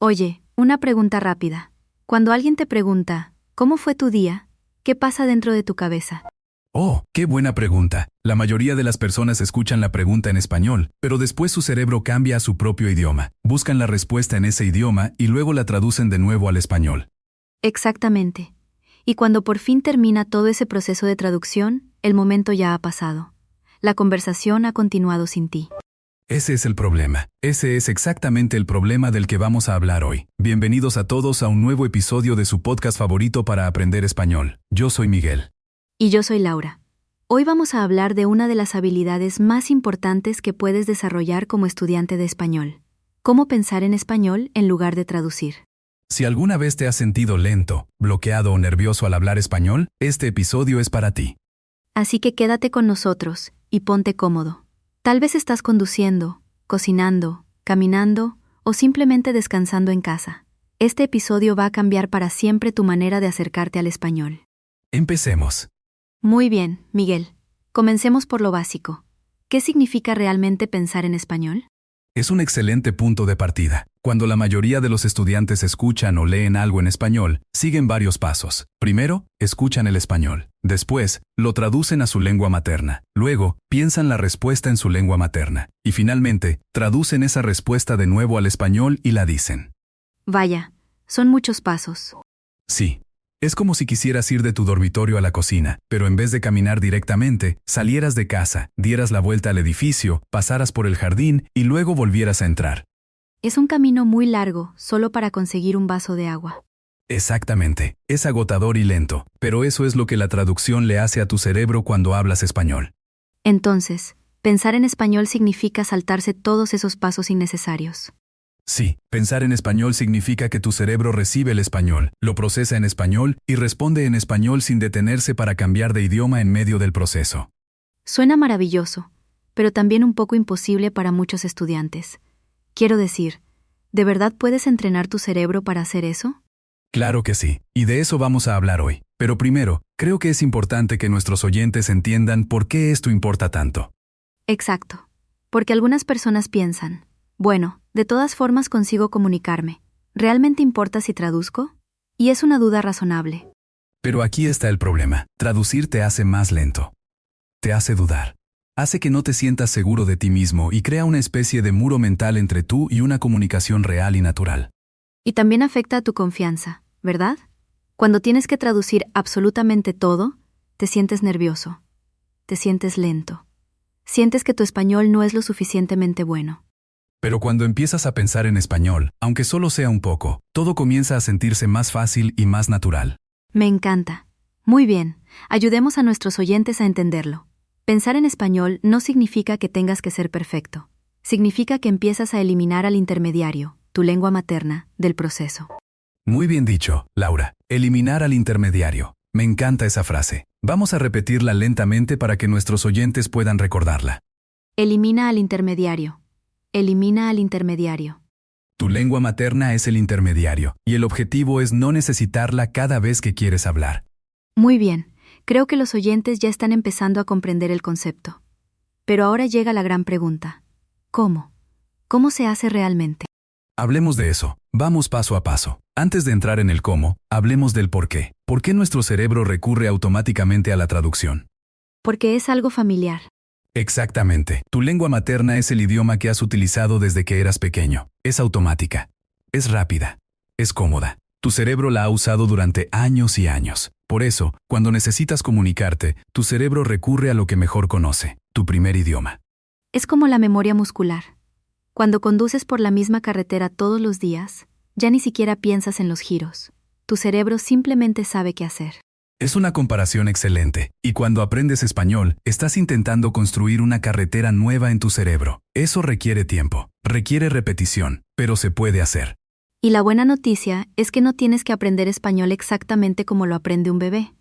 Oye, una pregunta rápida. Cuando alguien te pregunta, ¿cómo fue tu día?, ¿qué pasa dentro de tu cabeza? Oh, qué buena pregunta. La mayoría de las personas escuchan la pregunta en español, pero después su cerebro cambia a su propio idioma. Buscan la respuesta en ese idioma y luego la traducen de nuevo al español. Exactamente. Y cuando por fin termina todo ese proceso de traducción, el momento ya ha pasado. La conversación ha continuado sin ti. Ese es el problema. Ese es exactamente el problema del que vamos a hablar hoy. Bienvenidos a todos a un nuevo episodio de su podcast favorito para aprender español. Yo soy Miguel. Y yo soy Laura. Hoy vamos a hablar de una de las habilidades más importantes que puedes desarrollar como estudiante de español: cómo pensar en español en lugar de traducir. Si alguna vez te has sentido lento, bloqueado o nervioso al hablar español, este episodio es para ti. Así que quédate con nosotros y ponte cómodo. Tal vez estás conduciendo, cocinando, caminando o simplemente descansando en casa. Este episodio va a cambiar para siempre tu manera de acercarte al español. Empecemos. Muy bien, Miguel. Comencemos por lo básico. ¿Qué significa realmente pensar en español? Es un excelente punto de partida. Cuando la mayoría de los estudiantes escuchan o leen algo en español, siguen varios pasos. Primero, escuchan el español. Después, lo traducen a su lengua materna. Luego, piensan la respuesta en su lengua materna. Y finalmente, traducen esa respuesta de nuevo al español y la dicen. Vaya, son muchos pasos. Sí. Es como si quisieras ir de tu dormitorio a la cocina, pero en vez de caminar directamente, salieras de casa, dieras la vuelta al edificio, pasaras por el jardín y luego volvieras a entrar. Es un camino muy largo, solo para conseguir un vaso de agua. Exactamente. Es agotador y lento, pero eso es lo que la traducción le hace a tu cerebro cuando hablas español. Entonces, pensar en español significa saltarse todos esos pasos innecesarios. Sí, pensar en español significa que tu cerebro recibe el español, lo procesa en español y responde en español sin detenerse para cambiar de idioma en medio del proceso. Suena maravilloso, pero también un poco imposible para muchos estudiantes. Quiero decir, ¿de verdad puedes entrenar tu cerebro para hacer eso? Claro que sí, y de eso vamos a hablar hoy. Pero primero, creo que es importante que nuestros oyentes entiendan por qué esto importa tanto. Exacto. Porque algunas personas piensan, bueno, de todas formas consigo comunicarme. ¿Realmente importa si traduzco? Y es una duda razonable. Pero aquí está el problema. Traducir te hace más lento. Te hace dudar. Hace que no te sientas seguro de ti mismo y crea una especie de muro mental entre tú y una comunicación real y natural. Y también afecta a tu confianza, ¿verdad? Cuando tienes que traducir absolutamente todo, te sientes nervioso. Te sientes lento. Sientes que tu español no es lo suficientemente bueno. Pero cuando empiezas a pensar en español, aunque solo sea un poco, todo comienza a sentirse más fácil y más natural. Me encanta. Muy bien, ayudemos a nuestros oyentes a entenderlo. Pensar en español no significa que tengas que ser perfecto. Significa que empiezas a eliminar al intermediario, tu lengua materna, del proceso. Muy bien dicho, Laura. Eliminar al intermediario. Me encanta esa frase. Vamos a repetirla lentamente para que nuestros oyentes puedan recordarla. Elimina al intermediario. Elimina al intermediario. Tu lengua materna es el intermediario, y el objetivo es no necesitarla cada vez que quieres hablar. Muy bien, creo que los oyentes ya están empezando a comprender el concepto. Pero ahora llega la gran pregunta. ¿Cómo? ¿Cómo se hace realmente? Hablemos de eso. Vamos paso a paso. Antes de entrar en el cómo, hablemos del por qué. ¿Por qué nuestro cerebro recurre automáticamente a la traducción? Porque es algo familiar. Exactamente. Tu lengua materna es el idioma que has utilizado desde que eras pequeño. Es automática. Es rápida. Es cómoda. Tu cerebro la ha usado durante años y años. Por eso, cuando necesitas comunicarte, tu cerebro recurre a lo que mejor conoce, tu primer idioma. Es como la memoria muscular. Cuando conduces por la misma carretera todos los días, ya ni siquiera piensas en los giros. Tu cerebro simplemente sabe qué hacer. Es una comparación excelente, y cuando aprendes español, estás intentando construir una carretera nueva en tu cerebro. Eso requiere tiempo, requiere repetición, pero se puede hacer. Y la buena noticia es que no tienes que aprender español exactamente como lo aprende un bebé.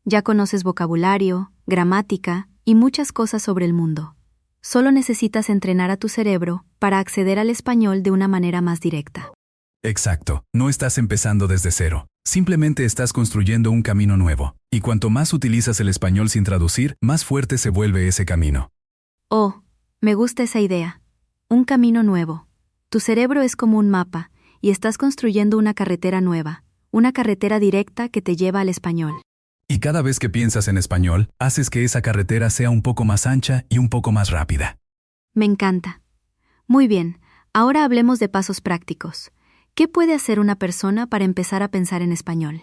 Ya conoces vocabulario, gramática y muchas cosas sobre el mundo. Solo necesitas entrenar a tu cerebro para acceder al español de una manera más directa. Exacto, no estás empezando desde cero. Simplemente estás construyendo un camino nuevo, y cuanto más utilizas el español sin traducir, más fuerte se vuelve ese camino. Oh, me gusta esa idea. Un camino nuevo. Tu cerebro es como un mapa, y estás construyendo una carretera nueva, una carretera directa que te lleva al español. Y cada vez que piensas en español, haces que esa carretera sea un poco más ancha y un poco más rápida. Me encanta. Muy bien, ahora hablemos de pasos prácticos. ¿Qué puede hacer una persona para empezar a pensar en español?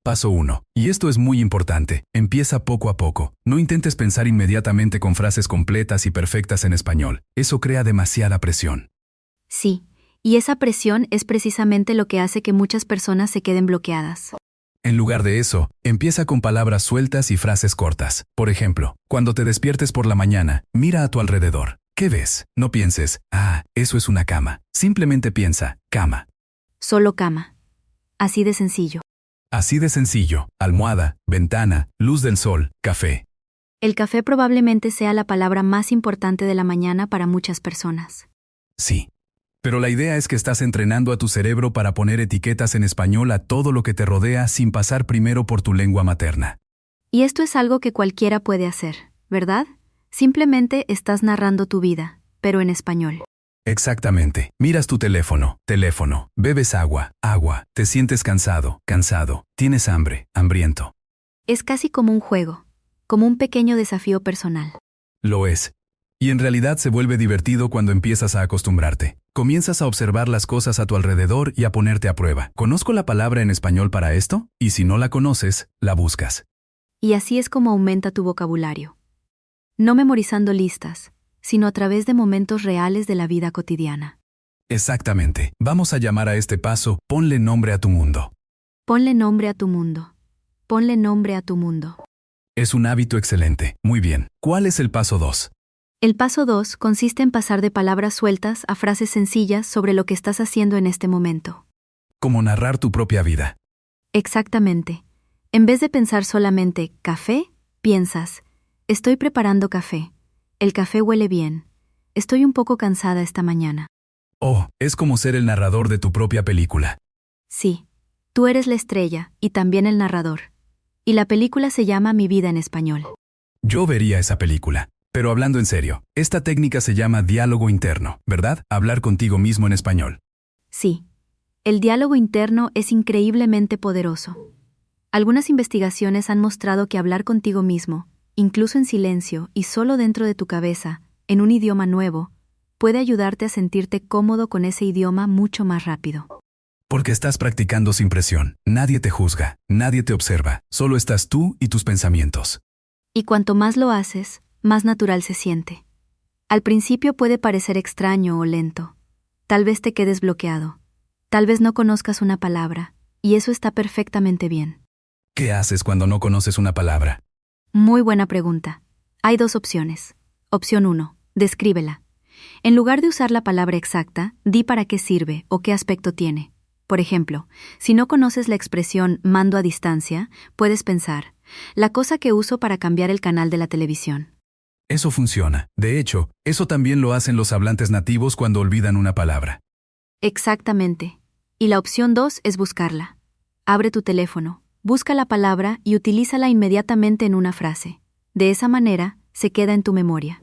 Paso 1. Y esto es muy importante. Empieza poco a poco. No intentes pensar inmediatamente con frases completas y perfectas en español. Eso crea demasiada presión. Sí, y esa presión es precisamente lo que hace que muchas personas se queden bloqueadas. En lugar de eso, empieza con palabras sueltas y frases cortas. Por ejemplo, cuando te despiertes por la mañana, mira a tu alrededor. ¿Qué ves? No pienses, eso es una cama. Simplemente piensa, cama. Solo cama. Así de sencillo. Así de sencillo. Almohada, ventana, luz del sol, café. El café probablemente sea la palabra más importante de la mañana para muchas personas. Sí. Pero la idea es que estás entrenando a tu cerebro para poner etiquetas en español a todo lo que te rodea sin pasar primero por tu lengua materna. Y esto es algo que cualquiera puede hacer, ¿verdad? Simplemente estás narrando tu vida, pero en español. Exactamente. Miras tu teléfono, bebes agua, te sientes cansado, tienes hambre, hambriento. Es casi como un juego, como un pequeño desafío personal. Lo es. Y en realidad se vuelve divertido cuando empiezas a acostumbrarte. Comienzas a observar las cosas a tu alrededor y a ponerte a prueba. ¿Conozco la palabra en español para esto? Y si no la conoces, la buscas. Y así es como aumenta tu vocabulario. No memorizando listas, sino a través de momentos reales de la vida cotidiana. Exactamente. Vamos a llamar a este paso, ponle nombre a tu mundo. Ponle nombre a tu mundo. Ponle nombre a tu mundo. Es un hábito excelente. Muy bien. ¿Cuál es el paso 2? El paso 2 consiste en pasar de palabras sueltas a frases sencillas sobre lo que estás haciendo en este momento. Como narrar tu propia vida. Exactamente. En vez de pensar solamente «café», piensas «estoy preparando café». El café huele bien. Estoy un poco cansada esta mañana. Oh, es como ser el narrador de tu propia película. Sí, tú eres la estrella y también el narrador. Y la película se llama Mi vida en español. Yo vería esa película. Pero hablando en serio, esta técnica se llama diálogo interno, ¿verdad? Hablar contigo mismo en español. Sí, el diálogo interno es increíblemente poderoso. Algunas investigaciones han mostrado que hablar contigo mismo, incluso en silencio y solo dentro de tu cabeza, en un idioma nuevo, puede ayudarte a sentirte cómodo con ese idioma mucho más rápido. Porque estás practicando sin presión. Nadie te juzga, nadie te observa, solo estás tú y tus pensamientos. Y cuanto más lo haces, más natural se siente. Al principio puede parecer extraño o lento. Tal vez te quedes bloqueado. Tal vez no conozcas una palabra, y eso está perfectamente bien. ¿Qué haces cuando no conoces una palabra? Muy buena pregunta. Hay dos opciones. Opción 1. Descríbela. En lugar de usar la palabra exacta, di para qué sirve o qué aspecto tiene. Por ejemplo, si no conoces la expresión mando a distancia, puedes pensar, la cosa que uso para cambiar el canal de la televisión. Eso funciona. De hecho, eso también lo hacen los hablantes nativos cuando olvidan una palabra. Exactamente. Y la opción 2 es buscarla. Abre tu teléfono, busca la palabra y utilízala inmediatamente en una frase. De esa manera, se queda en tu memoria.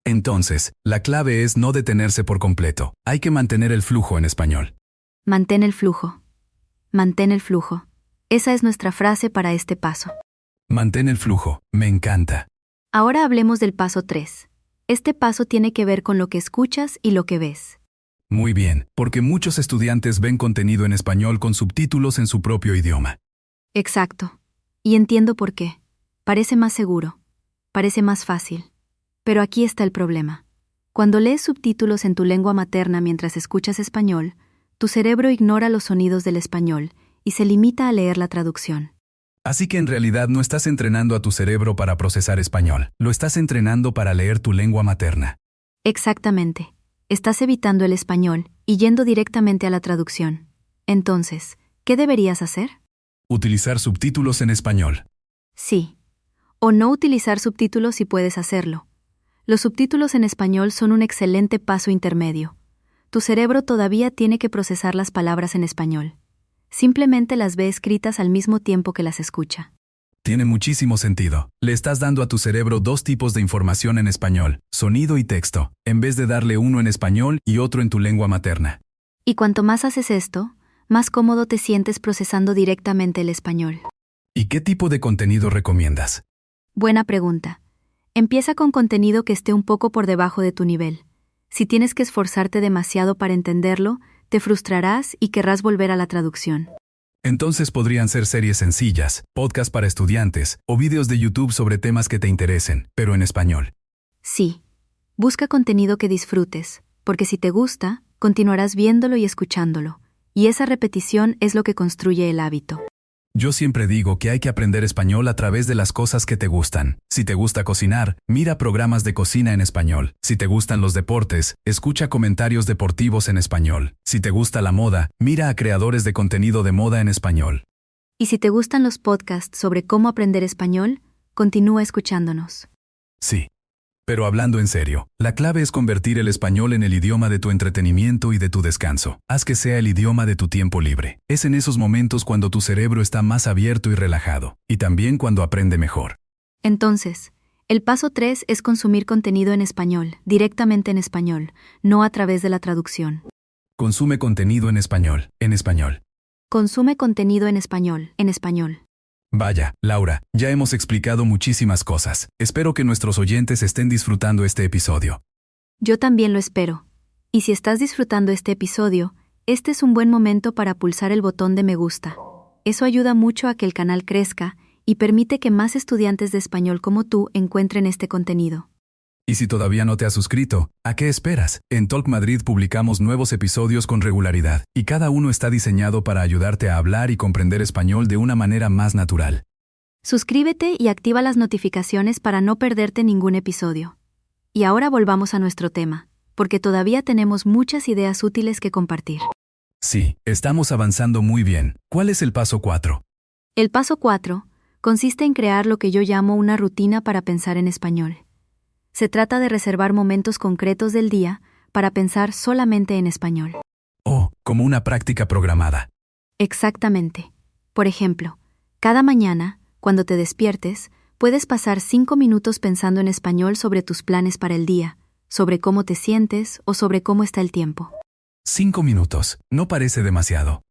Entonces, la clave es no detenerse por completo. Hay que mantener el flujo en español. Mantén el flujo. Mantén el flujo. Esa es nuestra frase para este paso. Mantén el flujo. Me encanta. Ahora hablemos del paso 3. Este paso tiene que ver con lo que escuchas y lo que ves. Muy bien, porque muchos estudiantes ven contenido en español con subtítulos en su propio idioma. Exacto. Y entiendo por qué. Parece más seguro. Parece más fácil. Pero aquí está el problema. Cuando lees subtítulos en tu lengua materna mientras escuchas español, tu cerebro ignora los sonidos del español y se limita a leer la traducción. Así que en realidad no estás entrenando a tu cerebro para procesar español, lo estás entrenando para leer tu lengua materna. Exactamente. Estás evitando el español y yendo directamente a la traducción. Entonces, ¿qué deberías hacer? Utilizar subtítulos en español. Sí. O no utilizar subtítulos si puedes hacerlo. Los subtítulos en español son un excelente paso intermedio. Tu cerebro todavía tiene que procesar las palabras en español. Simplemente las ve escritas al mismo tiempo que las escucha. Tiene muchísimo sentido. Le estás dando a tu cerebro dos tipos de información en español, sonido y texto, en vez de darle uno en español y otro en tu lengua materna. Y cuanto más haces esto, más cómodo te sientes procesando directamente el español. ¿Y qué tipo de contenido recomiendas? Buena pregunta. Empieza con contenido que esté un poco por debajo de tu nivel. Si tienes que esforzarte demasiado para entenderlo, te frustrarás y querrás volver a la traducción. Entonces podrían ser series sencillas, podcasts para estudiantes o vídeos de YouTube sobre temas que te interesen, pero en español. Sí. Busca contenido que disfrutes, porque si te gusta, continuarás viéndolo y escuchándolo, y esa repetición es lo que construye el hábito. Yo siempre digo que hay que aprender español a través de las cosas que te gustan. Si te gusta cocinar, mira programas de cocina en español. Si te gustan los deportes, escucha comentarios deportivos en español. Si te gusta la moda, mira a creadores de contenido de moda en español. Y si te gustan los podcasts sobre cómo aprender español, continúa escuchándonos. Sí. Pero hablando en serio, la clave es convertir el español en el idioma de tu entretenimiento y de tu descanso. Haz que sea el idioma de tu tiempo libre. Es en esos momentos cuando tu cerebro está más abierto y relajado, y también cuando aprende mejor. Entonces, el paso 3 es consumir contenido en español, directamente en español, no a través de la traducción. Consume contenido en español, en español. Consume contenido en español, en español. Vaya, Laura, ya hemos explicado muchísimas cosas. Espero que nuestros oyentes estén disfrutando este episodio. Yo también lo espero. Y si estás disfrutando este episodio, este es un buen momento para pulsar el botón de me gusta. Eso ayuda mucho a que el canal crezca y permite que más estudiantes de español como tú encuentren este contenido. Y si todavía no te has suscrito, ¿a qué esperas? En Talk Madrid publicamos nuevos episodios con regularidad, y cada uno está diseñado para ayudarte a hablar y comprender español de una manera más natural. Suscríbete y activa las notificaciones para no perderte ningún episodio. Y ahora volvamos a nuestro tema, porque todavía tenemos muchas ideas útiles que compartir. Sí, estamos avanzando muy bien. ¿Cuál es el paso 4? El paso 4 consiste en crear lo que yo llamo una rutina para pensar en español. Se trata de reservar momentos concretos del día para pensar solamente en español. Oh, como una práctica programada. Exactamente. Por ejemplo, cada mañana, cuando te despiertes, puedes pasar 5 minutos pensando en español sobre tus planes para el día, sobre cómo te sientes o sobre cómo está el tiempo. 5 minutos, no parece demasiado.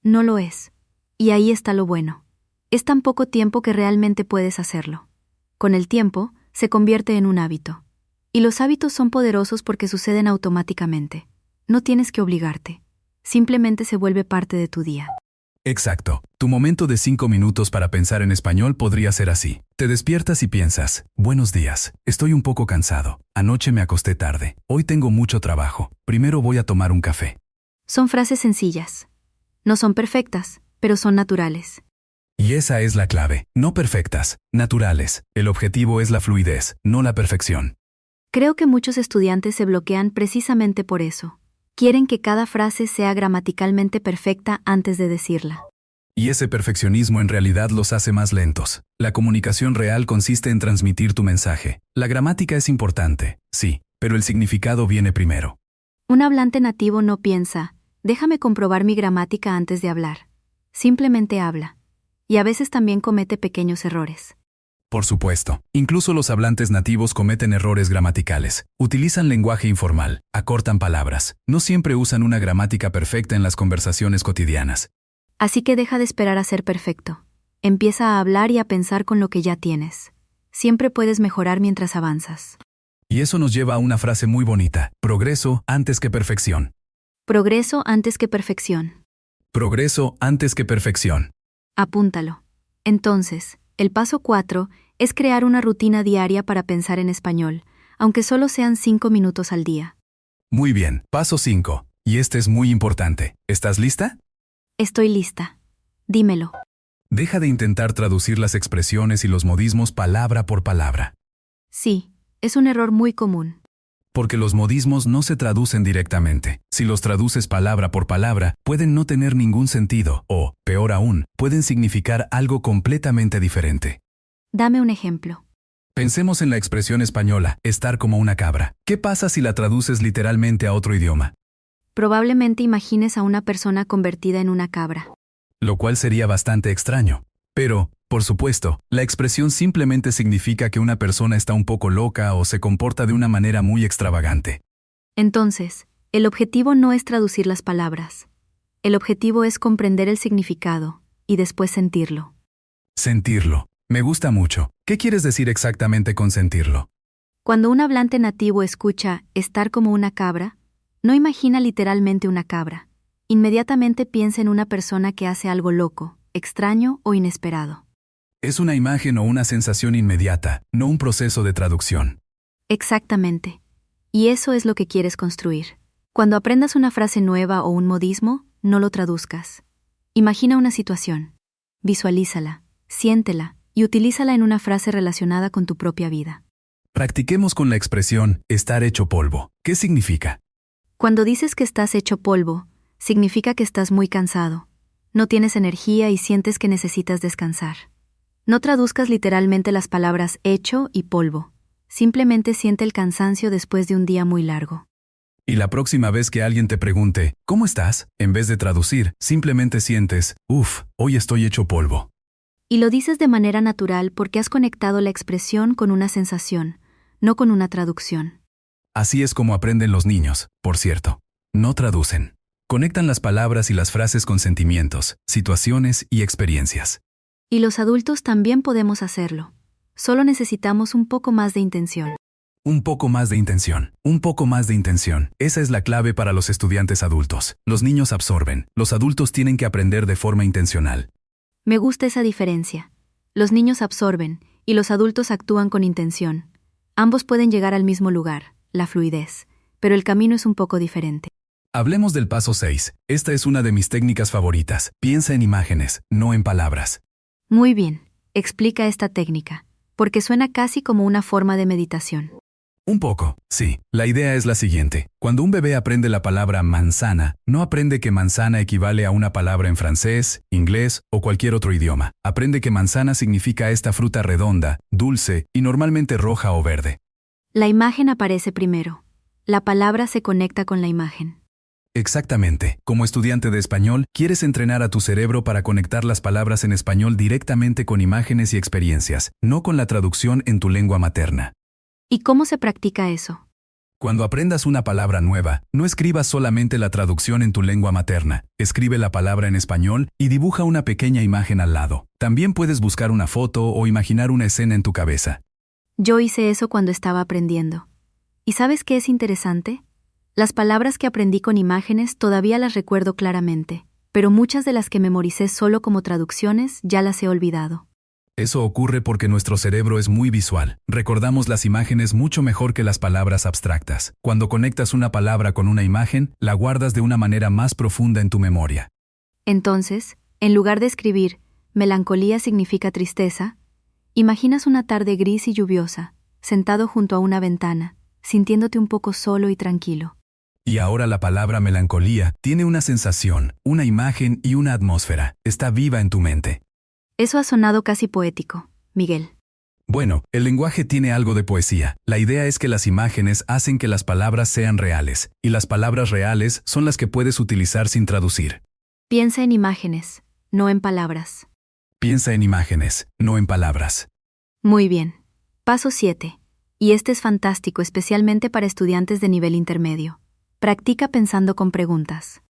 No lo es. Y ahí está lo bueno. Es tan poco tiempo que realmente puedes hacerlo. Con el tiempo, se convierte en un hábito. Y los hábitos son poderosos porque suceden automáticamente. No tienes que obligarte. Simplemente se vuelve parte de tu día. Exacto. Tu momento de 5 minutos para pensar en español podría ser así. Te despiertas y piensas, buenos días, estoy un poco cansado. Anoche me acosté tarde. Hoy tengo mucho trabajo. Primero voy a tomar un café. Son frases sencillas. No son perfectas, pero son naturales. Y esa es la clave. No perfectas, naturales. El objetivo es la fluidez, no la perfección. Creo que muchos estudiantes se bloquean precisamente por eso. Quieren que cada frase sea gramaticalmente perfecta antes de decirla. Y ese perfeccionismo en realidad los hace más lentos. La comunicación real consiste en transmitir tu mensaje. La gramática es importante, sí, pero el significado viene primero. Un hablante nativo no piensa, déjame comprobar mi gramática antes de hablar. Simplemente habla. Y a veces también comete pequeños errores. Por supuesto, incluso los hablantes nativos cometen errores gramaticales. Utilizan lenguaje informal, acortan palabras. No siempre usan una gramática perfecta en las conversaciones cotidianas. Así que deja de esperar a ser perfecto. Empieza a hablar y a pensar con lo que ya tienes. Siempre puedes mejorar mientras avanzas. Y eso nos lleva a una frase muy bonita. Progreso antes que perfección. Progreso antes que perfección. Progreso antes que perfección. Apúntalo. Entonces, el paso 4 es crear una rutina diaria para pensar en español, aunque solo sean 5 minutos al día. Muy bien, paso 5. Y este es muy importante. ¿Estás lista? Estoy lista. Dímelo. Deja de intentar traducir las expresiones y los modismos palabra por palabra. Sí, es un error muy común. Porque los modismos no se traducen directamente. Si los traduces palabra por palabra, pueden no tener ningún sentido o, peor aún, pueden significar algo completamente diferente. Dame un ejemplo. Pensemos en la expresión española, estar como una cabra. ¿Qué pasa si la traduces literalmente a otro idioma? Probablemente imagines a una persona convertida en una cabra. Lo cual sería bastante extraño. Pero, por supuesto, la expresión simplemente significa que una persona está un poco loca o se comporta de una manera muy extravagante. Entonces, El objetivo no es traducir las palabras. El objetivo es comprender el significado y después sentirlo. Sentirlo. Me gusta mucho. ¿Qué quieres decir exactamente con sentirlo? Cuando un hablante nativo escucha estar como una cabra, no imagina literalmente una cabra. Inmediatamente piensa en una persona que hace algo loco, extraño o inesperado. Es una imagen o una sensación inmediata, no un proceso de traducción. Exactamente. Y eso es lo que quieres construir. Cuando aprendas una frase nueva o un modismo, no lo traduzcas. Imagina una situación. Visualízala, siéntela y utilízala en una frase relacionada con tu propia vida. Practiquemos con la expresión estar hecho polvo. ¿Qué significa? Cuando dices que estás hecho polvo, significa que estás muy cansado. No tienes energía y sientes que necesitas descansar. No traduzcas literalmente las palabras hecho y polvo. Simplemente siente el cansancio después de un día muy largo. Y la próxima vez que alguien te pregunte, ¿cómo estás? En vez de traducir, simplemente sientes, hoy estoy hecho polvo. Y lo dices de manera natural porque has conectado la expresión con una sensación, no con una traducción. Así es como aprenden los niños, por cierto. No traducen. Conectan las palabras y las frases con sentimientos, situaciones y experiencias. Y los adultos también podemos hacerlo. Solo necesitamos un poco más de intención. Un poco más de intención. Un poco más de intención. Esa es la clave para los estudiantes adultos. Los niños absorben. Los adultos tienen que aprender de forma intencional. Me gusta esa diferencia. Los niños absorben y los adultos actúan con intención. Ambos pueden llegar al mismo lugar, la fluidez, pero el camino es un poco diferente. Hablemos del paso 6. Esta es una de mis técnicas favoritas. Piensa en imágenes, no en palabras. Muy bien, explica esta técnica, porque suena casi como una forma de meditación. Un poco, sí. La idea es la siguiente. Cuando un bebé aprende la palabra manzana, no aprende que manzana equivale a una palabra en francés, inglés o cualquier otro idioma. Aprende que manzana significa esta fruta redonda, dulce y normalmente roja o verde. La imagen aparece primero. La palabra se conecta con la imagen. Exactamente. Como estudiante de español, quieres entrenar a tu cerebro para conectar las palabras en español directamente con imágenes y experiencias, no con la traducción en tu lengua materna. ¿Y cómo se practica eso? Cuando aprendas una palabra nueva, no escribas solamente la traducción en tu lengua materna. Escribe la palabra en español y dibuja una pequeña imagen al lado. También puedes buscar una foto o imaginar una escena en tu cabeza. Yo hice eso cuando estaba aprendiendo. ¿Y sabes qué es interesante? Las palabras que aprendí con imágenes todavía las recuerdo claramente, pero muchas de las que memoricé solo como traducciones ya las he olvidado. Eso ocurre porque nuestro cerebro es muy visual. Recordamos las imágenes mucho mejor que las palabras abstractas. Cuando conectas una palabra con una imagen, la guardas de una manera más profunda en tu memoria. Entonces, en lugar de escribir, melancolía significa tristeza, imaginas una tarde gris y lluviosa, sentado junto a una ventana, sintiéndote un poco solo y tranquilo. Y ahora la palabra melancolía tiene una sensación, una imagen y una atmósfera. Está viva en tu mente. Eso ha sonado casi poético, Miguel. Bueno, el lenguaje tiene algo de poesía. La idea es que las imágenes hacen que las palabras sean reales, y las palabras reales son las que puedes utilizar sin traducir. Piensa en imágenes, no en palabras. Piensa en imágenes, no en palabras. Muy bien. Paso 7. Y este es fantástico, especialmente para estudiantes de nivel intermedio. Practica pensando con preguntas.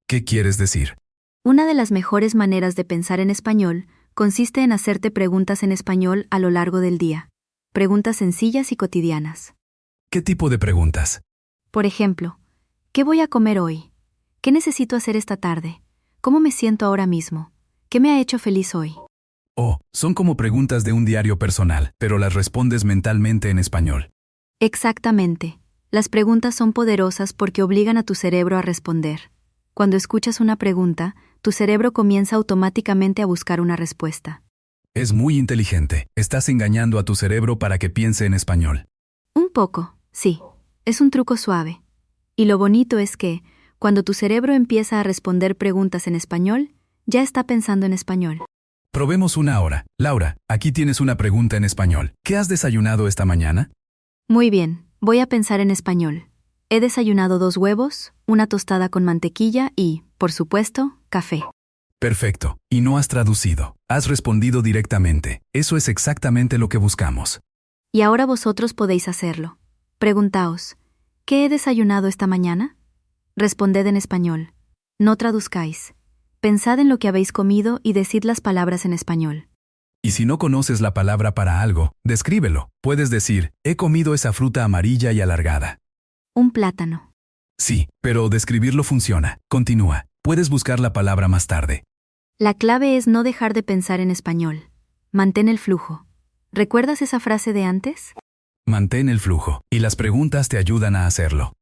¿Qué quieres decir? Una de las mejores maneras de pensar en español consiste en hacerte preguntas en español a lo largo del día. Preguntas sencillas y cotidianas. ¿Qué tipo de preguntas? Por ejemplo, ¿qué voy a comer hoy? ¿Qué necesito hacer esta tarde? ¿Cómo me siento ahora mismo? ¿Qué me ha hecho feliz hoy? Son como preguntas de un diario personal, pero las respondes mentalmente en español. Exactamente. Las preguntas son poderosas porque obligan a tu cerebro a responder. Cuando escuchas una pregunta, tu cerebro comienza automáticamente a buscar una respuesta. Es muy inteligente. Estás engañando a tu cerebro para que piense en español. Un poco, sí. Es un truco suave. Y lo bonito es que, cuando tu cerebro empieza a responder preguntas en español, ya está pensando en español. Probemos una ahora. Laura, aquí tienes una pregunta en español. ¿Qué has desayunado esta mañana? Muy bien, voy a pensar en español. He desayunado 2 huevos, una tostada con mantequilla y, por supuesto, café. Perfecto. Y no has traducido. Has respondido directamente. Eso es exactamente lo que buscamos. Y ahora vosotros podéis hacerlo. Preguntaos, ¿qué he desayunado esta mañana? Responded en español. No traduzcáis. Pensad en lo que habéis comido y decid las palabras en español. Y si no conoces la palabra para algo, descríbelo. Puedes decir, he comido esa fruta amarilla y alargada. Un plátano. Sí, pero describirlo funciona. Continúa. Puedes buscar la palabra más tarde. La clave es no dejar de pensar en español. Mantén el flujo. ¿Recuerdas esa frase de antes? Mantén el flujo, y las preguntas te ayudan a hacerlo.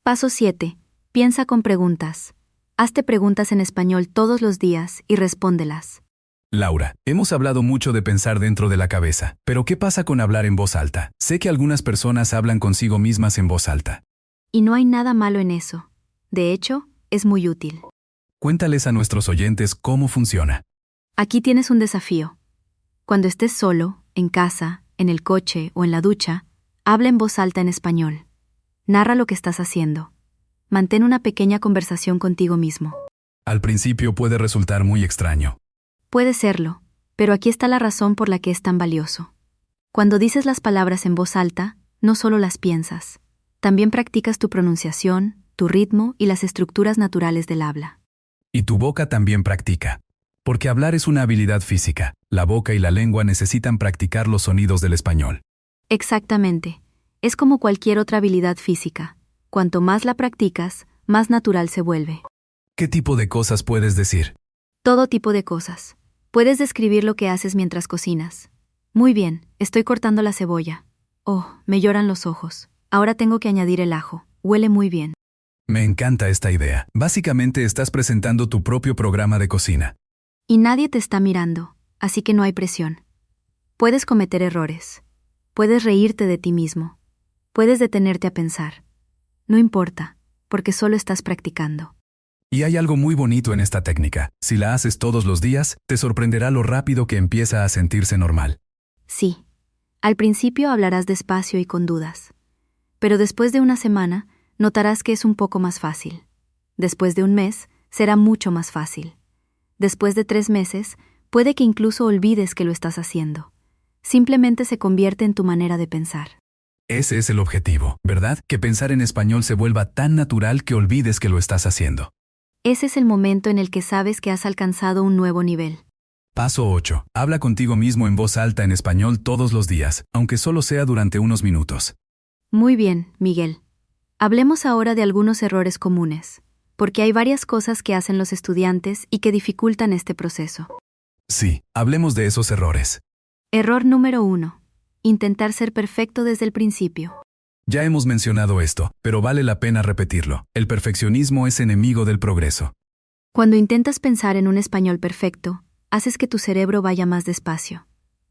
Paso 7. Piensa con preguntas. Hazte preguntas en español todos los días y respóndelas. Laura, hemos hablado mucho de pensar dentro de la cabeza, pero ¿qué pasa con hablar en voz alta? Sé que algunas personas hablan consigo mismas en voz alta. Y no hay nada malo en eso. De hecho, es muy útil. Cuéntales a nuestros oyentes cómo funciona. Aquí tienes un desafío. Cuando estés solo, en casa, en el coche o en la ducha, habla en voz alta en español. Narra lo que estás haciendo. Mantén una pequeña conversación contigo mismo. Al principio puede resultar muy extraño. Puede serlo, pero aquí está la razón por la que es tan valioso. Cuando dices las palabras en voz alta, no solo las piensas, también practicas tu pronunciación, tu ritmo y las estructuras naturales del habla. Y tu boca también practica. Porque hablar es una habilidad física. La boca y la lengua necesitan practicar los sonidos del español. Exactamente. Es como cualquier otra habilidad física. Cuanto más la practicas, más natural se vuelve. ¿Qué tipo de cosas puedes decir? Todo tipo de cosas. Puedes describir lo que haces mientras cocinas. Muy bien, estoy cortando la cebolla. Oh, me lloran los ojos. Ahora tengo que añadir el ajo. Huele muy bien. Me encanta esta idea. Básicamente estás presentando tu propio programa de cocina. Y nadie te está mirando, así que no hay presión. Puedes cometer errores. Puedes reírte de ti mismo. Puedes detenerte a pensar. No importa, porque solo estás practicando. Y hay algo muy bonito en esta técnica. Si la haces todos los días, te sorprenderá lo rápido que empieza a sentirse normal. Sí. Al principio hablarás despacio y con dudas. Pero después de una semana, notarás que es un poco más fácil. Después de un mes, será mucho más fácil. Después de 3 meses, puede que incluso olvides que lo estás haciendo. Simplemente se convierte en tu manera de pensar. Ese es el objetivo, ¿verdad? Que pensar en español se vuelva tan natural que olvides que lo estás haciendo. Ese es el momento en el que sabes que has alcanzado un nuevo nivel. Paso 8. Habla contigo mismo en voz alta en español todos los días, aunque solo sea durante unos minutos. Muy bien, Miguel. Hablemos ahora de algunos errores comunes, porque hay varias cosas que hacen los estudiantes y que dificultan este proceso. Sí, hablemos de esos errores. Error número 1. Intentar ser perfecto desde el principio. Ya hemos mencionado esto, pero vale la pena repetirlo. El perfeccionismo es enemigo del progreso. Cuando intentas pensar en un español perfecto, haces que tu cerebro vaya más despacio.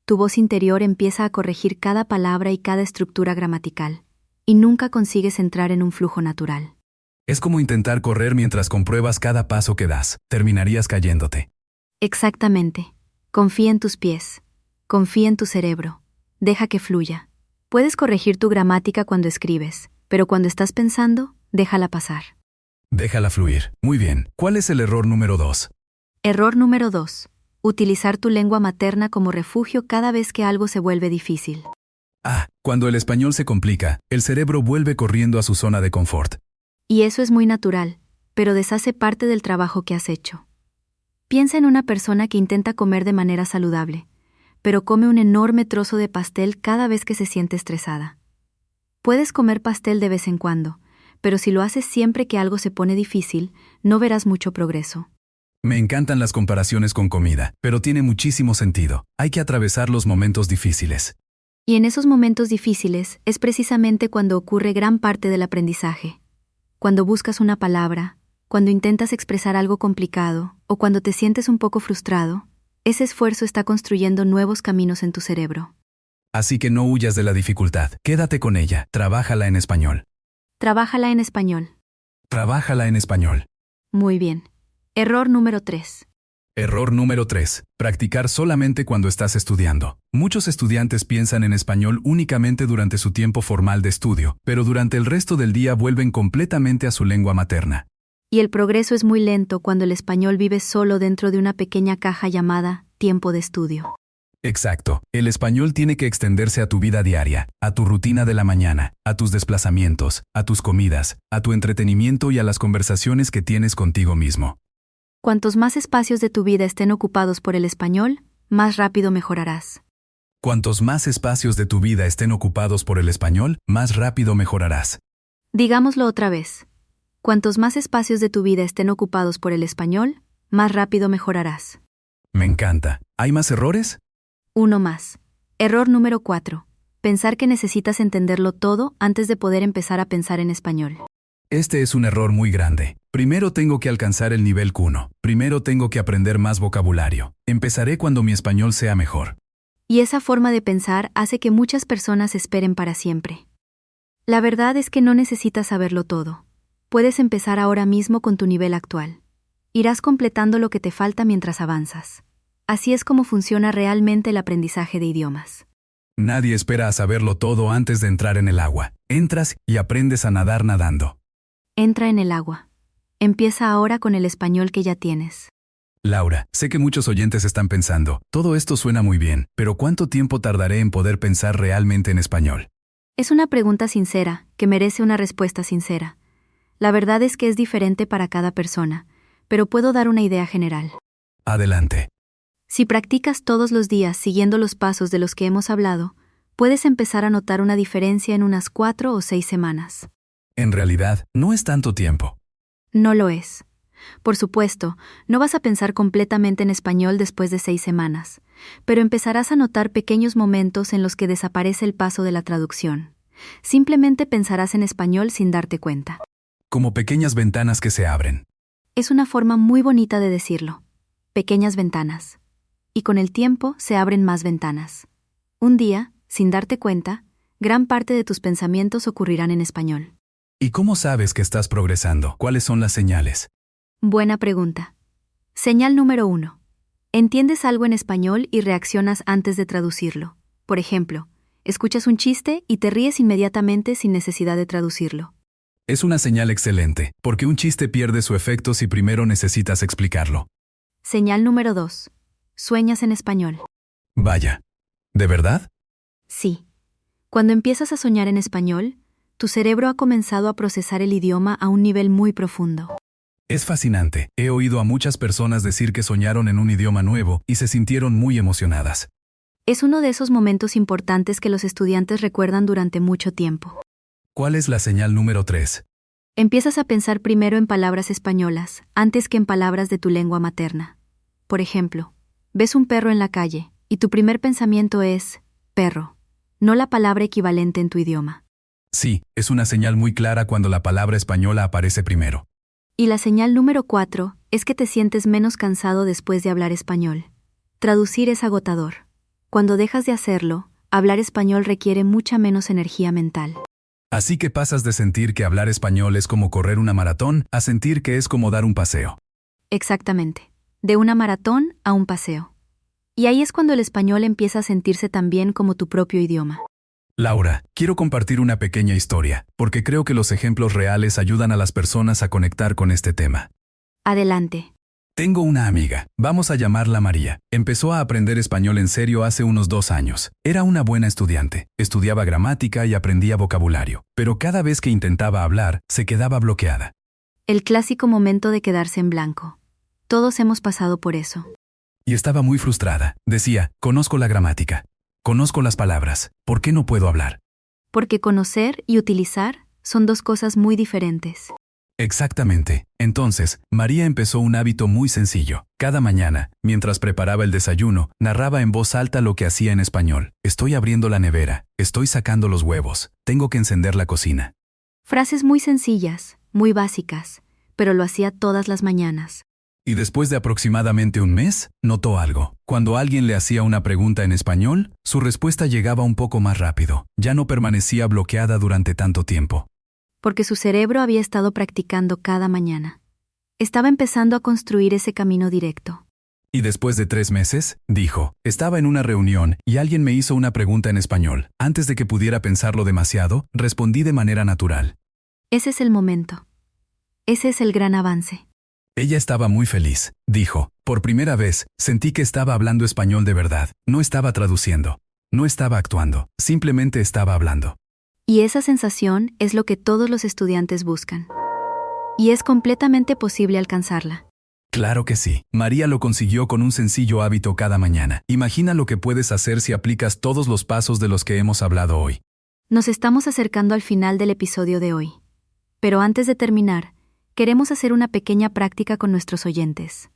Tu voz interior empieza a corregir cada palabra y cada estructura gramatical, y nunca consigues entrar en un flujo natural. Es como intentar correr mientras compruebas cada paso que das. Terminarías cayéndote. Exactamente. Confía en tus pies. Confía en tu cerebro. Deja que fluya. Puedes corregir tu gramática cuando escribes, pero cuando estás pensando, déjala pasar. Déjala fluir. Muy bien. ¿Cuál es el error número 2? Error número 2. Utilizar tu lengua materna como refugio cada vez que algo se vuelve difícil. Cuando el español se complica, el cerebro vuelve corriendo a su zona de confort. Y eso es muy natural, pero deshace parte del trabajo que has hecho. Piensa en una persona que intenta comer de manera saludable, pero come un enorme trozo de pastel cada vez que se siente estresada. Puedes comer pastel de vez en cuando, pero si lo haces siempre que algo se pone difícil, no verás mucho progreso. Me encantan las comparaciones con comida, pero tiene muchísimo sentido. Hay que atravesar los momentos difíciles. Y en esos momentos difíciles es precisamente cuando ocurre gran parte del aprendizaje. Cuando buscas una palabra, cuando intentas expresar algo complicado o cuando te sientes un poco frustrado, ese esfuerzo está construyendo nuevos caminos en tu cerebro. Así que no huyas de la dificultad. Quédate con ella. Trabájala en español. Trabájala en español. Trabájala en español. Muy bien. Error número 3. Error número 3. Practicar solamente cuando estás estudiando. Muchos estudiantes piensan en español únicamente durante su tiempo formal de estudio, pero durante el resto del día vuelven completamente a su lengua materna. Y el progreso es muy lento cuando el español vive solo dentro de una pequeña caja llamada tiempo de estudio. Exacto. El español tiene que extenderse a tu vida diaria, a tu rutina de la mañana, a tus desplazamientos, a tus comidas, a tu entretenimiento y a las conversaciones que tienes contigo mismo. Cuantos más espacios de tu vida estén ocupados por el español, más rápido mejorarás. Cuantos más espacios de tu vida estén ocupados por el español, más rápido mejorarás. Digámoslo otra vez. Cuantos más espacios de tu vida estén ocupados por el español, más rápido mejorarás. Me encanta. ¿Hay más errores? Uno más. Error número 4. Pensar que necesitas entenderlo todo antes de poder empezar a pensar en español. Este es un error muy grande. Primero tengo que alcanzar el nivel Q1. Primero tengo que aprender más vocabulario. Empezaré cuando mi español sea mejor. Y esa forma de pensar hace que muchas personas esperen para siempre. La verdad es que no necesitas saberlo todo. Puedes empezar ahora mismo con tu nivel actual. Irás completando lo que te falta mientras avanzas. Así es como funciona realmente el aprendizaje de idiomas. Nadie espera a saberlo todo antes de entrar en el agua. Entras y aprendes a nadar nadando. Entra en el agua. Empieza ahora con el español que ya tienes. Laura, sé que muchos oyentes están pensando, todo esto suena muy bien, pero ¿cuánto tiempo tardaré en poder pensar realmente en español? Es una pregunta sincera, que merece una respuesta sincera. La verdad es que es diferente para cada persona, pero puedo dar una idea general. Adelante. Si practicas todos los días siguiendo los pasos de los que hemos hablado, puedes empezar a notar una diferencia en unas 4 o 6 semanas. En realidad, no es tanto tiempo. No lo es. Por supuesto, no vas a pensar completamente en español después de 6 semanas, pero empezarás a notar pequeños momentos en los que desaparece el paso de la traducción. Simplemente pensarás en español sin darte cuenta. Como pequeñas ventanas que se abren. Es una forma muy bonita de decirlo. Pequeñas ventanas. Y con el tiempo se abren más ventanas. Un día, sin darte cuenta, gran parte de tus pensamientos ocurrirán en español. ¿Y cómo sabes que estás progresando? ¿Cuáles son las señales? Buena pregunta. Señal número 1. Entiendes algo en español y reaccionas antes de traducirlo. Por ejemplo, escuchas un chiste y te ríes inmediatamente sin necesidad de traducirlo. Es una señal excelente, porque un chiste pierde su efecto si primero necesitas explicarlo. Señal número 2. Sueñas en español. Vaya. ¿De verdad? Sí. Cuando empiezas a soñar en español, tu cerebro ha comenzado a procesar el idioma a un nivel muy profundo. Es fascinante. He oído a muchas personas decir que soñaron en un idioma nuevo y se sintieron muy emocionadas. Es uno de esos momentos importantes que los estudiantes recuerdan durante mucho tiempo. ¿Cuál es la señal número 3? Empiezas a pensar primero en palabras españolas, antes que en palabras de tu lengua materna. Por ejemplo, ves un perro en la calle, y tu primer pensamiento es, perro, no la palabra equivalente en tu idioma. Sí, es una señal muy clara cuando la palabra española aparece primero. Y la señal número 4 es que te sientes menos cansado después de hablar español. Traducir es agotador. Cuando dejas de hacerlo, hablar español requiere mucha menos energía mental. Así que pasas de sentir que hablar español es como correr una maratón a sentir que es como dar un paseo. Exactamente. De una maratón a un paseo. Y ahí es cuando el español empieza a sentirse tan bien como tu propio idioma. Laura, quiero compartir una pequeña historia, porque creo que los ejemplos reales ayudan a las personas a conectar con este tema. Adelante. Tengo una amiga, vamos a llamarla María. Empezó a aprender español en serio hace unos 2 años. Era una buena estudiante, estudiaba gramática y aprendía vocabulario, pero cada vez que intentaba hablar, se quedaba bloqueada. El clásico momento de quedarse en blanco. Todos hemos pasado por eso. Y estaba muy frustrada. Decía, conozco la gramática, conozco las palabras, ¿por qué no puedo hablar? Porque conocer y utilizar son dos cosas muy diferentes. Exactamente. Entonces, María empezó un hábito muy sencillo. Cada mañana, mientras preparaba el desayuno, narraba en voz alta lo que hacía en español. Estoy abriendo la nevera, estoy sacando los huevos, tengo que encender la cocina. Frases muy sencillas, muy básicas, pero lo hacía todas las mañanas. Y después de aproximadamente un mes, notó algo. Cuando alguien le hacía una pregunta en español, su respuesta llegaba un poco más rápido. Ya no permanecía bloqueada durante tanto tiempo. Porque su cerebro había estado practicando cada mañana. Estaba empezando a construir ese camino directo. Y después de 3 meses, dijo, estaba en una reunión y alguien me hizo una pregunta en español. Antes de que pudiera pensarlo demasiado, respondí de manera natural. Ese es el momento. Ese es el gran avance. Ella estaba muy feliz, dijo. Por primera vez, sentí que estaba hablando español de verdad. No estaba traduciendo. No estaba actuando. Simplemente estaba hablando. Y esa sensación es lo que todos los estudiantes buscan. Y es completamente posible alcanzarla. Claro que sí. María lo consiguió con un sencillo hábito cada mañana. Imagina lo que puedes hacer si aplicas todos los pasos de los que hemos hablado hoy. Nos estamos acercando al final del episodio de hoy. Pero antes de terminar, queremos hacer una pequeña práctica con nuestros oyentes.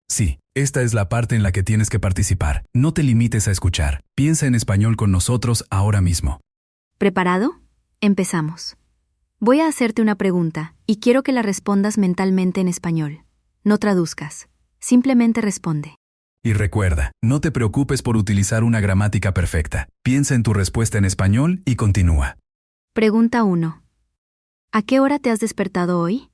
Sí, esta es la parte en la que tienes que participar. No te limites a escuchar. Piensa en español con nosotros ahora mismo. ¿Preparado? Empezamos. Voy a hacerte una pregunta y quiero que la respondas mentalmente en español. No traduzcas. Simplemente responde. Y recuerda, no te preocupes por utilizar una gramática perfecta. Piensa en tu respuesta en español y continúa. Pregunta 1. ¿A qué hora te has despertado hoy?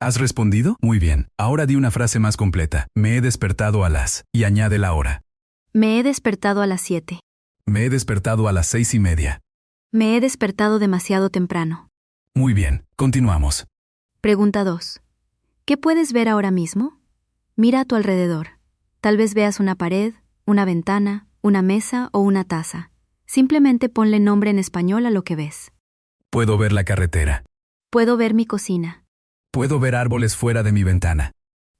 ¿Has respondido? Muy bien. Ahora di una frase más completa. Me he despertado a las... y añade la hora. Me he despertado a las 7. Me he despertado a las 6:30. Me he despertado demasiado temprano. Muy bien. Continuamos. Pregunta 2. ¿Qué puedes ver ahora mismo? Mira a tu alrededor. Tal vez veas una pared, una ventana, una mesa o una taza. Simplemente ponle nombre en español a lo que ves. Puedo ver la carretera. Puedo ver mi cocina. Puedo ver árboles fuera de mi ventana.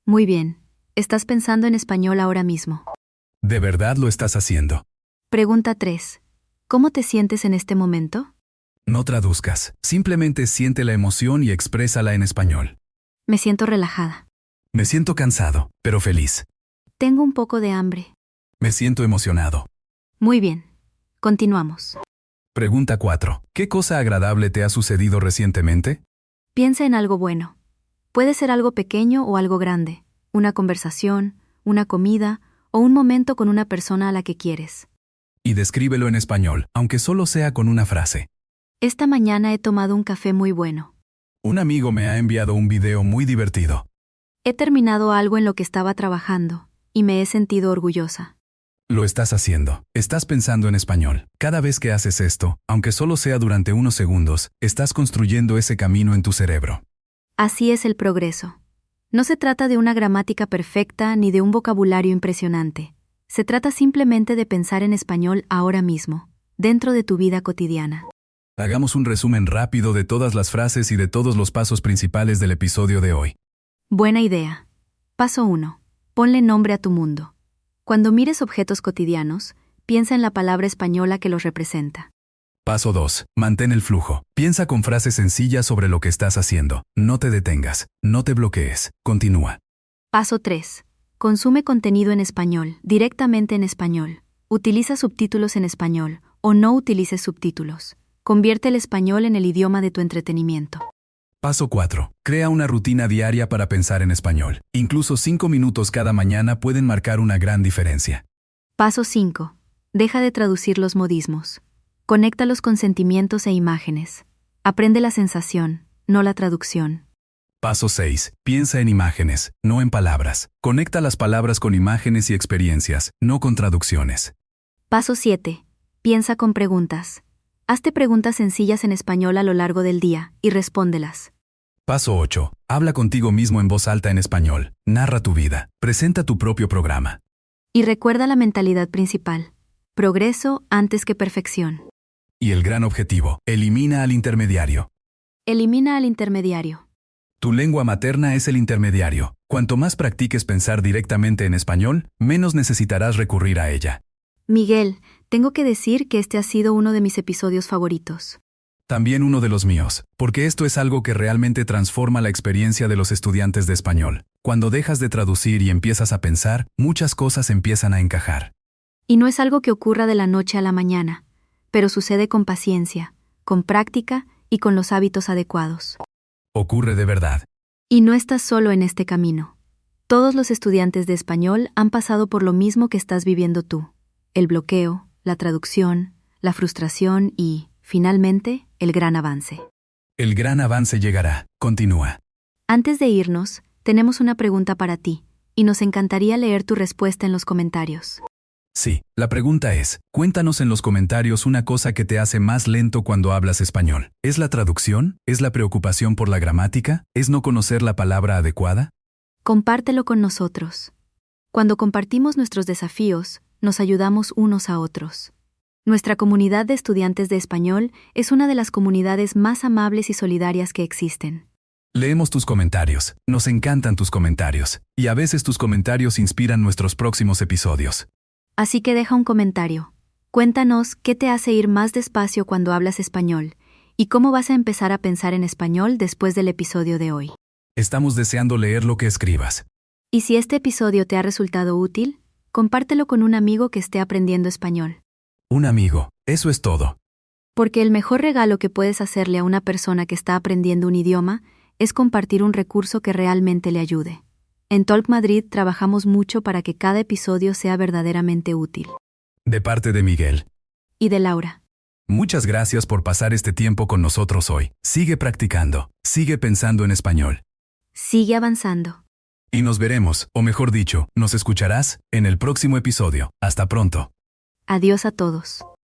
Muy bien. Estás pensando en español ahora mismo. ¿De verdad lo estás haciendo? Pregunta 3. ¿Cómo te sientes en este momento? No traduzcas. Simplemente siente la emoción y exprésala en español. Me siento relajada. Me siento cansado, pero feliz. Tengo un poco de hambre. Me siento emocionado. Muy bien. Continuamos. Pregunta 4. ¿Qué cosa agradable te ha sucedido recientemente? Piensa en algo bueno. Puede ser algo pequeño o algo grande. Una conversación, una comida o un momento con una persona a la que quieres. Y descríbelo en español, aunque solo sea con una frase. Esta mañana he tomado un café muy bueno. Un amigo me ha enviado un video muy divertido. He terminado algo en lo que estaba trabajando y me he sentido orgullosa. Lo estás haciendo. Estás pensando en español. Cada vez que haces esto, aunque solo sea durante unos segundos, estás construyendo ese camino en tu cerebro. Así es el progreso. No se trata de una gramática perfecta ni de un vocabulario impresionante. Se trata simplemente de pensar en español ahora mismo, dentro de tu vida cotidiana. Hagamos un resumen rápido de todas las frases y de todos los pasos principales del episodio de hoy. Buena idea. Paso 1. Ponle nombre a tu mundo. Cuando mires objetos cotidianos, piensa en la palabra española que los representa. Paso 2. Mantén el flujo. Piensa con frases sencillas sobre lo que estás haciendo. No te detengas. No te bloquees. Continúa. Paso 3. Consume contenido en español, directamente en español. Utiliza subtítulos en español o no utilices subtítulos. Convierte el español en el idioma de tu entretenimiento. Paso 4. Crea una rutina diaria para pensar en español. Incluso 5 minutos cada mañana pueden marcar una gran diferencia. Paso 5. Deja de traducir los modismos. Conéctalos con sentimientos e imágenes. Aprende la sensación, no la traducción. Paso 6. Piensa en imágenes, no en palabras. Conecta las palabras con imágenes y experiencias, no con traducciones. Paso 7. Piensa con preguntas. Hazte preguntas sencillas en español a lo largo del día y respóndelas. Paso 8. Habla contigo mismo en voz alta en español. Narra tu vida. Presenta tu propio programa. Y recuerda la mentalidad principal. Progreso antes que perfección. Y el gran objetivo. Elimina al intermediario. Elimina al intermediario. Tu lengua materna es el intermediario. Cuanto más practiques pensar directamente en español, menos necesitarás recurrir a ella. Miguel, tengo que decir que este ha sido uno de mis episodios favoritos. También uno de los míos, porque esto es algo que realmente transforma la experiencia de los estudiantes de español. Cuando dejas de traducir y empiezas a pensar, muchas cosas empiezan a encajar. Y no es algo que ocurra de la noche a la mañana, pero sucede con paciencia, con práctica y con los hábitos adecuados. Ocurre de verdad. Y no estás solo en este camino. Todos los estudiantes de español han pasado por lo mismo que estás viviendo tú. El bloqueo, la traducción, la frustración y, finalmente, el gran avance. El gran avance llegará. Continúa. Antes de irnos, tenemos una pregunta para ti, y nos encantaría leer tu respuesta en los comentarios. Sí, la pregunta es, cuéntanos en los comentarios una cosa que te hace más lento cuando hablas español. ¿Es la traducción? ¿Es la preocupación por la gramática? ¿Es no conocer la palabra adecuada? Compártelo con nosotros. Cuando compartimos nuestros desafíos, nos ayudamos unos a otros. Nuestra comunidad de estudiantes de español es una de las comunidades más amables y solidarias que existen. Leemos tus comentarios, nos encantan tus comentarios, y a veces tus comentarios inspiran nuestros próximos episodios. Así que deja un comentario. Cuéntanos qué te hace ir más despacio cuando hablas español y cómo vas a empezar a pensar en español después del episodio de hoy. Estamos deseando leer lo que escribas. Y si este episodio te ha resultado útil, compártelo con un amigo que esté aprendiendo español. Un amigo, eso es todo. Porque el mejor regalo que puedes hacerle a una persona que está aprendiendo un idioma es compartir un recurso que realmente le ayude. En Talk Madrid trabajamos mucho para que cada episodio sea verdaderamente útil. De parte de Miguel. Y de Laura. Muchas gracias por pasar este tiempo con nosotros hoy. Sigue practicando, sigue pensando en español. Sigue avanzando. Y nos veremos, o mejor dicho, nos escucharás en el próximo episodio. Hasta pronto. Adiós a todos.